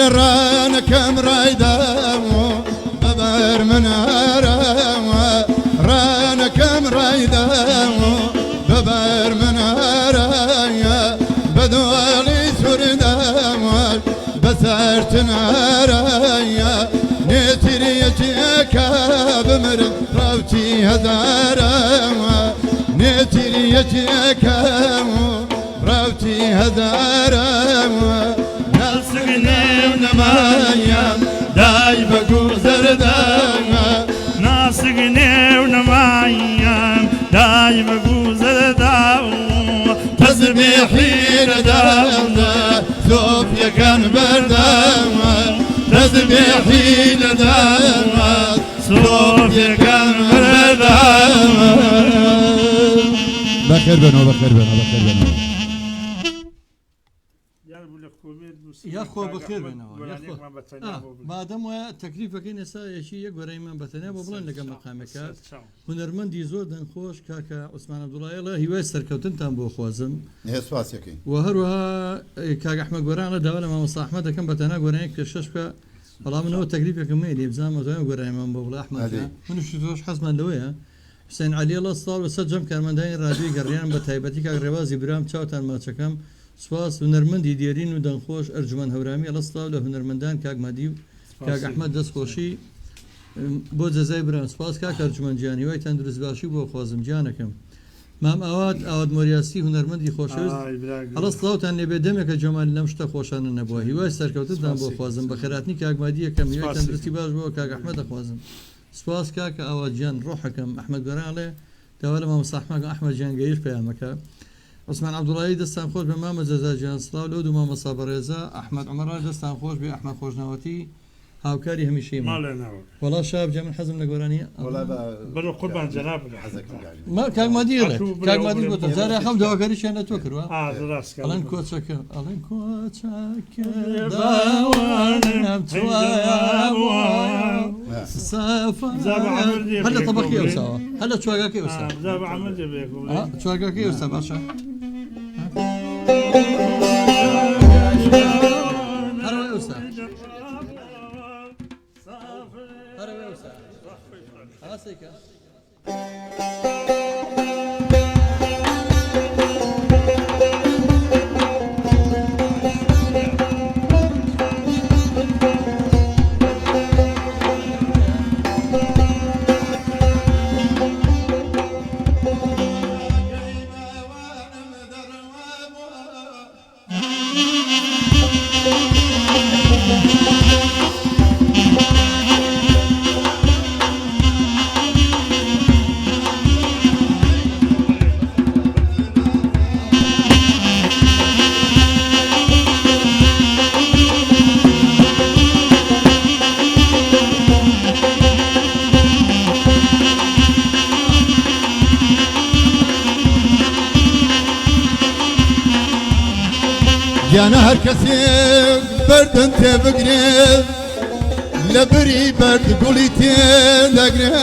رانا كم رايدامو ببر منارا رانا كم رايدامو ببر منارا بدوالي سردامو بسرت نارا نتريتك بمر روتي هزارا نتريتك روتي هزارا ونمايا داي بقوزر دايا ناسقني ونمايا دايم جوزة داو تسبيحي لدام صوفيا كان بردام تسبيحي لدام صوفيا كان بردام بخير بنو بخير بنو بخير بنو یاخۆ بەخێر بێنەوە مادەم وایە تەکلیفەکەی نێسا یەکی یەک گۆرەیمان بەتەنیا بۆ بڵێن لەگەڵ مەقامەکە هونەرمەندی زۆر دەنخۆش کاکە عوسمان عەبدوڵایەڵە هیوای سەرکەوتنتان بۆ خوازم و هەروەها کاک ئەحمەد گۆران لە داوا لە مامۆستا ئەحمەد دەکەم بەتەنیا گۆرەیەک پێشکەش بکە بەڵام منەوە تەکلیفێکم هەیە بزانم دوای گۆرایمان بۆ بڵێ ئەحمەدە منیش تۆش حەزمان لەوەیە حوسێن عەلیەڵە ساڵ بەسەر جەم کارمەندانی ڕادیۆی گەڕیان بە تایبەتی کاک ڕێوازی برام چاوتان ماچەکەم سواس هونەرمەندی دیێرین و دەنخۆش ئەرجومەند هەورامی ئەلەستاو لە هونەرمەندان کاک مادی و کاک ئەحمەد دەستخۆشی بۆ جەزای برام سپاس کاک ئەرجومەندجانی وای تەندروست باشی بۆ خوازم جانەکەم مام ئاوات مۆریاسی هونەرمەندی خۆشەویست ئەلەستاوتان لێبێ دەمێکە جەمال لەم شتە خۆشانە نەبووە هیوای سەرکەوتنتان بۆ خوازم بە خێراتنی کاک مادی یەکەم هیوای تەندروستی باش بۆ کاک ئەحمەد دەخوازم سپاس کاکە ئاواتجان ڕۆحەکەم ئەحمەد گۆرانڵێ داوا لە مامۆستا ئەحمەد جان گەیش پەیامەکە عوسمان عەبدوڵایی دەستان خۆش بە مامە جەزاجیان سڵاو لەو دوو مامۆستا بەڕێزە ئەحمەد عومەڕا دەستان خۆش بێ ئەحمەد خۆشناوەتی هاوکاری هەمیشەی وەڵا شاب جا من حەزم لە گۆرانی بەرۆ قوربان جەناب کاک مادیڵێ کاک مادی بۆ جارێ خەم داواکاریشیان لە تۆ کردووە ئەڵەن کۆچەکە ئەڵەن کۆچەکە داوانم هەر لە تەبەقی ئەوساوە هەر لە چواگاکەی ئەوسا چواگاکەی ئەوسا باشە هەرەوەی ئەوسا هەرەوەی ئەوسا ئاسێکە گیانە هەر کەسێک بەردن تێبگرێت لە بری بەرد گوڵی تێدەگرێت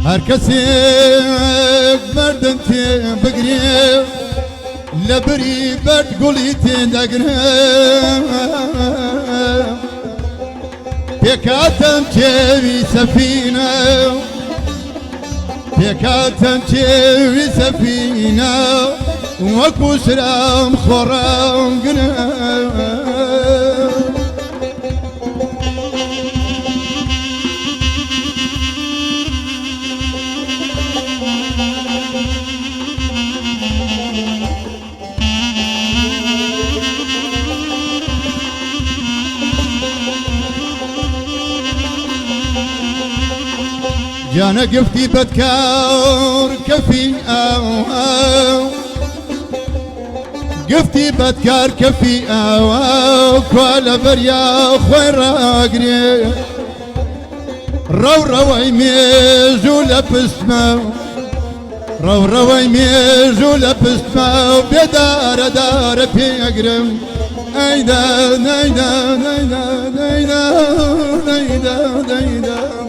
هەر کەسێک بەردن تێبگرێت لە بری بەرد گوڵی تێدەگرێت پێکاتەم کێوی سەفینە پێکاتەم کێوی سەفینە وەکو شرام خۆڕام گرێت جانا قفتي بتكار كفي أو قفتي بتكار كفي أو كل بريا خير أقري رو يميزو لبسمه رو يميزو لبسمه بدار دار في أقرم أيدا أيدا أيدا أيدا أيدا أيدا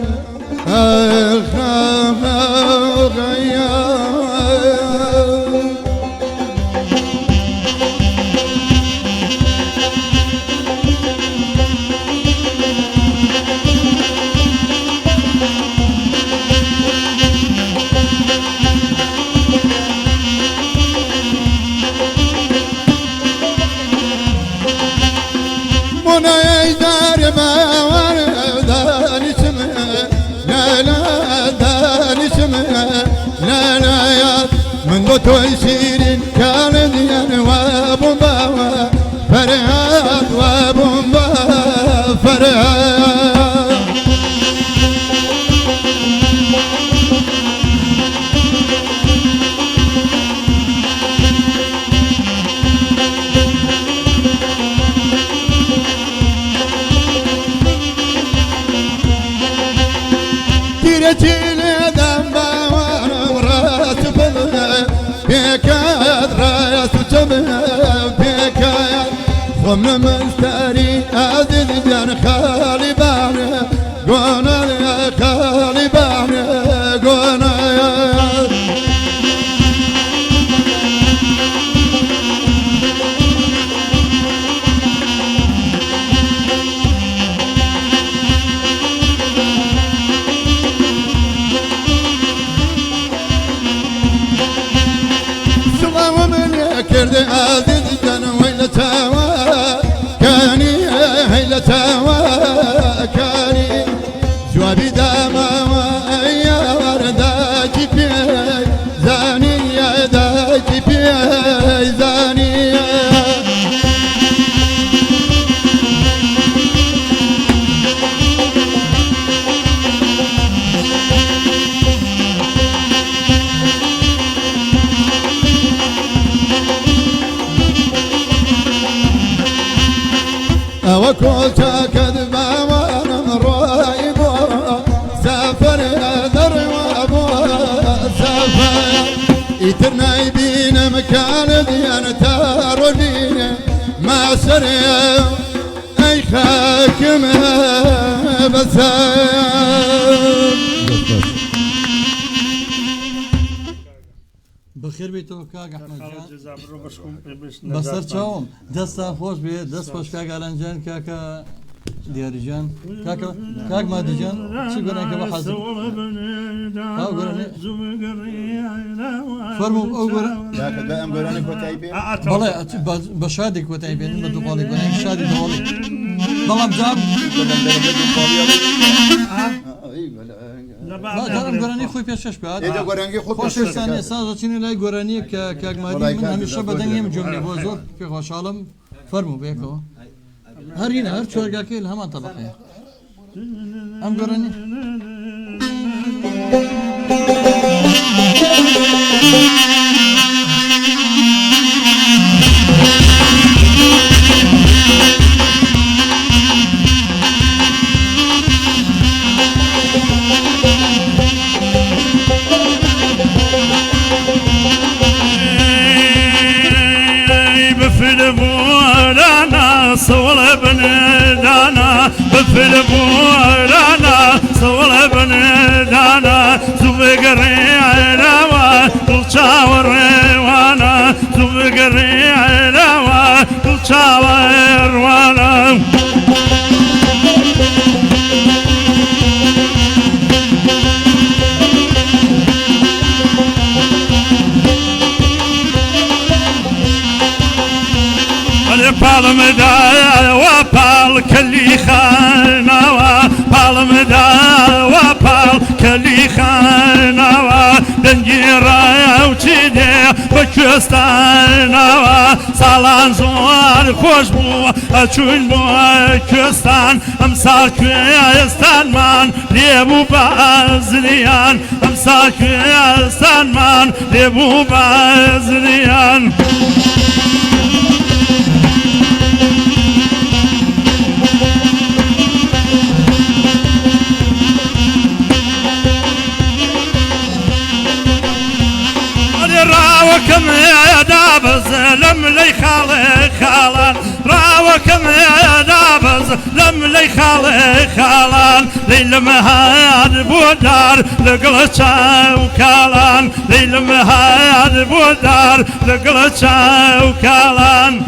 بوتو شيرين كان ديان وابومبا فرهاد وابومبا فرهاد تيرتيني دمبا وانا راس بلها بكاد راس تبها بكاد ضمن مستري أزيد جان خالي بانا قونا يا خالي بانا قونا كرد عزيز كان ويل توا كاني هيل توا كاني جوابي داما يا وردا جبي زاني يا دا جبي زاني وكلتا كذبا وانا رايب سافر ذرواب سافر يترنا يبين مكان ديان تارودين ما سريا اي خاكم بسام بخير بيتو كاك احمد جان بسر چاوم دستا خوش بيه دست خوش كاك علان جان كاكا دياري جان كاك مادي جان شو قرأني كما حاضر ها قرأني فرمو او قرأني ذاك دائم قراني كتايبين بلا بشادي كتايبين بدو قالي قرأني شادي دوالي بلا بجاب لا دارم قرآني خوي بيشش بعد إذا قراني خود خوش استاني اساس چنین لای گرانی که مادی من همیشه بدن یم جمله بزرگ که خوشحالم فرمو بیکو هر این هر چورگا که همان طبقه ام گرانی صول ابن دانا بفل بورانا صول ابن دانا زبقري علاوة تلشاور وانا زبقري علاوة تلشاور وانا بالمدا وبال كلي خانوا بالمدا وبال كلي خانوا دنجيرا وتدي بكستانوا سالان زوار خوشبو اچون بو كستان امسال كستان من ليبو بازليان امسال كستان من ليبو بازليان راوكم يا دابز لم لي خالي خالان راوكم يا دابز لم لي خالي خالان ليل مهاد بودار لقلتشا وكالان ليل مهاد بودار لقلتشا وكالان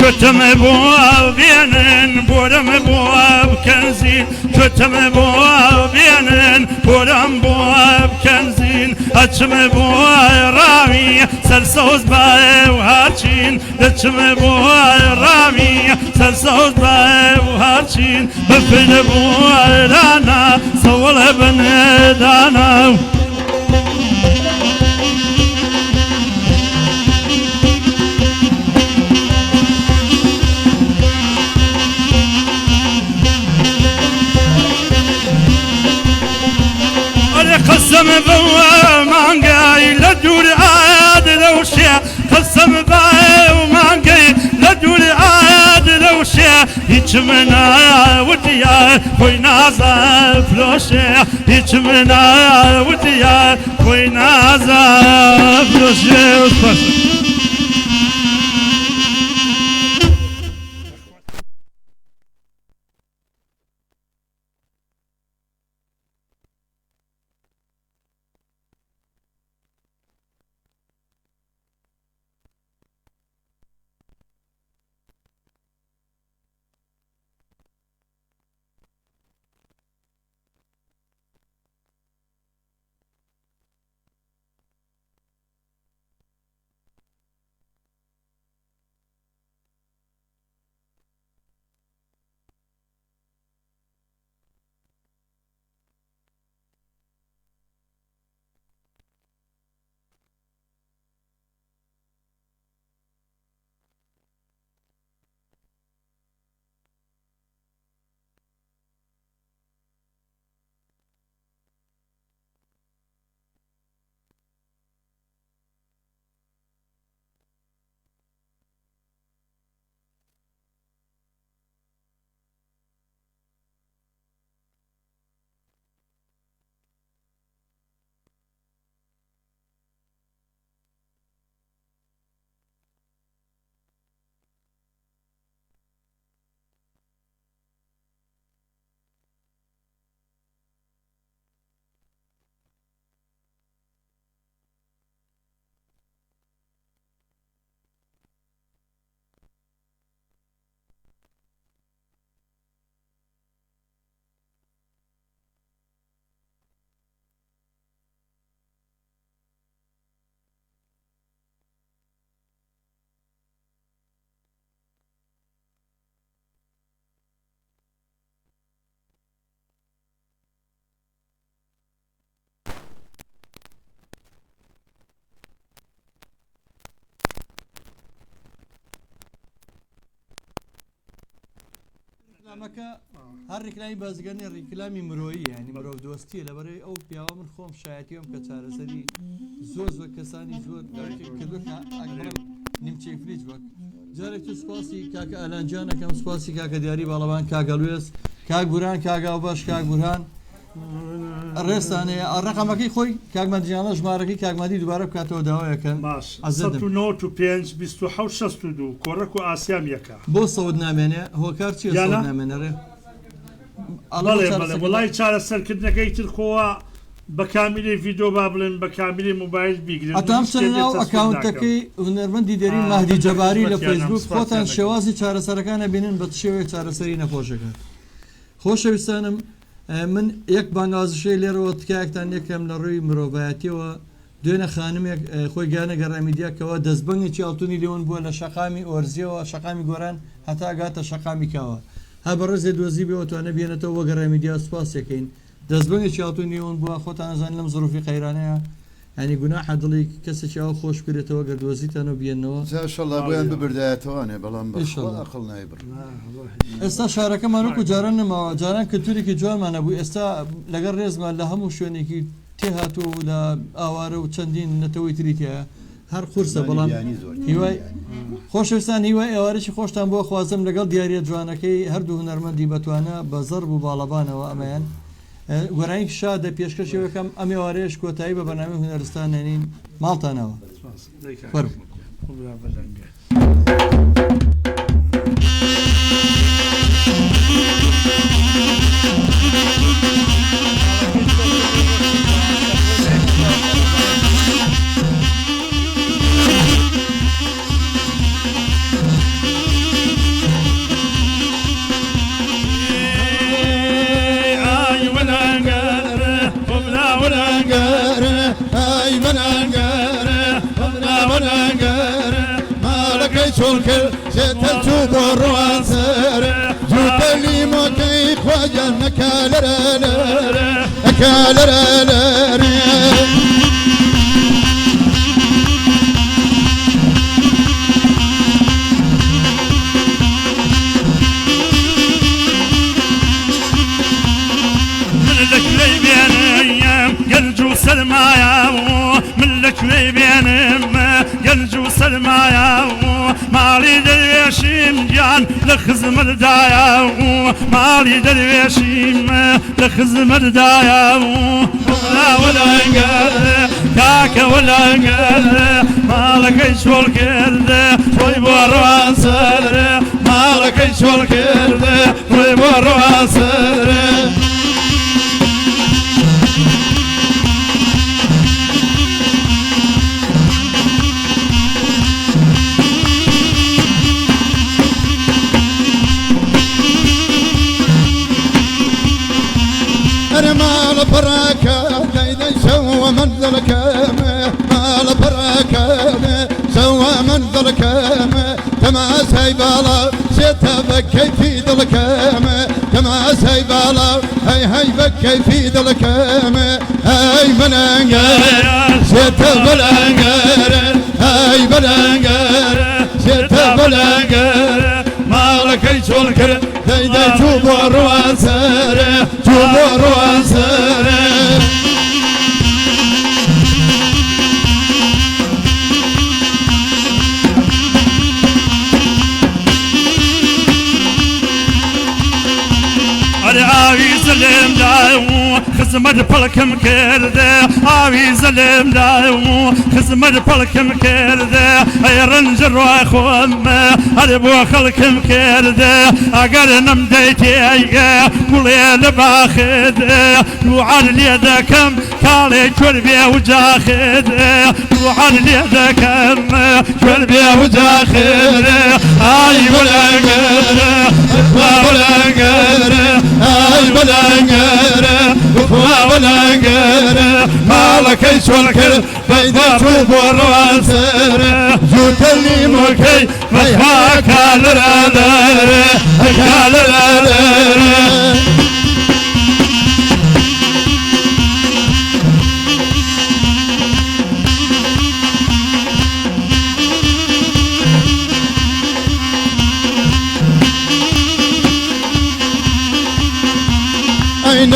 كتم بواب بينن بورم بواب كنزين كتم بواب بينن بورم بواب كنزين هەچم بۆ ڕاوی سەرسەوز باێ و هاچین دەچم بۆ ڕاوی سەرسەوز باێ و هاچین بفن بۆ دانا سەوڵە بنێدانا قسم بمانجاي لدول عاد لو شيء قسم بمانجاي لدول عاد لو شيء يجمنا وديا خوي نازا فلوشي يجمنا وديا خوي نازا فلوشي ڕێکلامەکە هەر ڕێکلامی بازرگانی ڕێکلامی مرۆیی ینی مرۆڤ دۆستیە لەبەرەوەی ئەو پیاوە من خۆم شایەتیەوەم کە چارەسەری زۆر کەسانی زۆر کردو کە ئەگەڵ نیمچەی فریج وەک جارێک تو سپاسی کاکە ئەلانجانەکەم سپاسی کاکە دیاری باڵەوان کاگەڵوێز کاک بوران کاگاو باش کاک بورهان ڕێستانەیە ڕقەمەکەی خۆی کاکمەندیانە ژمارەکەی کاکمەندی دووبارە بکاتەوە داوایەکەن باش 1995 2662 کۆڕک و ئاسیام یەکە بۆ سەود نامێنێ هۆکار چی نامێنەرێ وڵی چارەسەرکردنەکەی تر خۆوە بە کامیلی ڤیدۆ با بڵێن بە کامیلی موبایل بیگرن ئەتام سەرناو ئەکاونتەکەی هونەرمەندی دەری مەهدی جەباری لە فەیسبوک خۆتان شێوازی چارەسەرەکانە بینن بە شێوەیە چارەسەری نەخۆشەکە خۆشەویستانم من یەک بانگازشەی لێرەوە تکایەکتان یەکەم لە ڕووی مرۆڤایەتیەوە دوێنە خانمێک خۆی گانە گەڕامیدیاکەوە دەستبنگێکی ئاڵتونی لێون بووە لە شەقامی ئۆرزیەوە شەقامی گۆران هەتا گاتە شەقامی کاوە ها بە ڕێزێ دۆزی بێەوەتوانە بێنێتەوە وە گەڕامیدیا سوپاسەکەین دەستبنگێکی ئاڵتونی لێون بووە خۆتان نەزان لەم زڕوفی قەیرانەیە ینی گوناحە دڵی کەسێکی ئەو خۆش بکرێتەوە گەر دۆزیتانەوە بێنەوە شڵا بۆیان ببردایەتەوانێ بەڵام عقڵ نایبڕ ئێستا شارەکەمان وەکو جاران نەماوە جاران کلتورێکی جوانمانە بوو ئێستا لەگەر ڕێزمان لە هەموو شوێنێکی تێهاتوو لە ئاوارە و چەندین نەتەوەی تریتە هەر قورسە بەڵام هیوای خۆشەویستان هیوای ئێوارێکی خۆشتان بۆ خوازم لەگەڵ دیارە جوانەکەی هەردوو هونەرمەندی بەتوانە بە زەرب و باڵەبانەوە ئەمەیان گۆرانی شادە پێشکەشەوەکەم ئەم ئێوارەیەش کۆتایی بە بەنامی هونەرستان نێنین ماڵتانەوە شولكر ستلتو بروان سر جوتلي موكي خواجه نكالر أكالر سلمايا من لك بينهم ينجو سلمايا مالي درويشيم جان لخزم الدايا مالي درويشيم لخزم الدايا ولا انقل كاكا ولا انقل مالك شو الكرد شوي بروان سر مالك شو الكرد شوي بروان سر مال براكة دايدا سوى منظر كامة مال براكة سوى منظر كامة كما سيبالا ستبكي في دلكامة كما سيبالا هاي بكي في دلكامة هاي بلنقر ستبلنقر هاي بلنقر ستبلنقر مالك شولكر دايدا جوبو روان سر جوبو روان سر عاوي زلم دايو خزمر بالكم كرده عاوي زلم دايو خزمر بالكم كرده اي رنجر واخوم اربو خلكم كرده اگر نمديتي قولي باخد وعن اليدكم كالي كربي وجاخد وعن اليدكم كربي وجاخد اي ولا هاي بلنقر بلنقر مالك شولكر بيدا شوفو روان سر جوتلي موكي مخوا كالر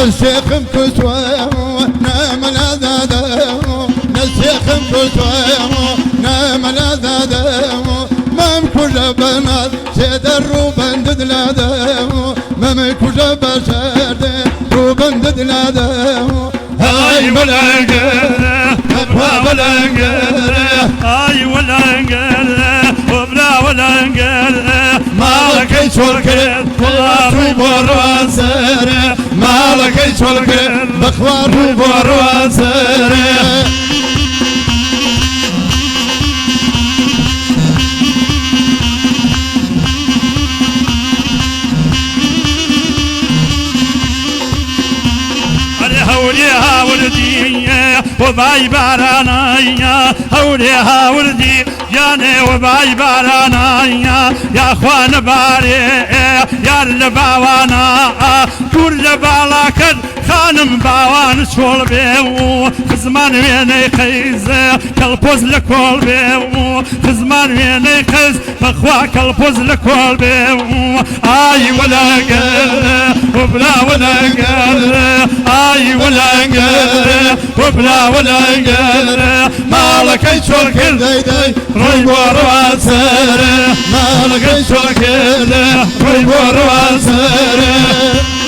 نسيخم كسوة نام الأذادة نسيخم كسوة نام الأذادة ممكو جبنات سيدر روبن ددلادة ممكو جبشاد روبن ددلادة هاي ولنقر ولنقر هاي ولنقر وبلا ولنقر مالك شولكر بخوار بروان سر مالك شولكر بخوار بروان سر هوليها ولدي وباي بارانايا هوليها ولدي جاني وباي بارانايا يا اخوان باري يا الباوانا كل بالاكد خانم باوان شول بيو خزمان ويني خيز كالبوز لكول بيو خزمان ويني خيز بخوا كالبوز لكول بيو اي ولا قل وبلا ولا قل اي ولا قل وبلا ولا قل مالك شولكر داي روي بروان سر مالك شولكر روي بروان سر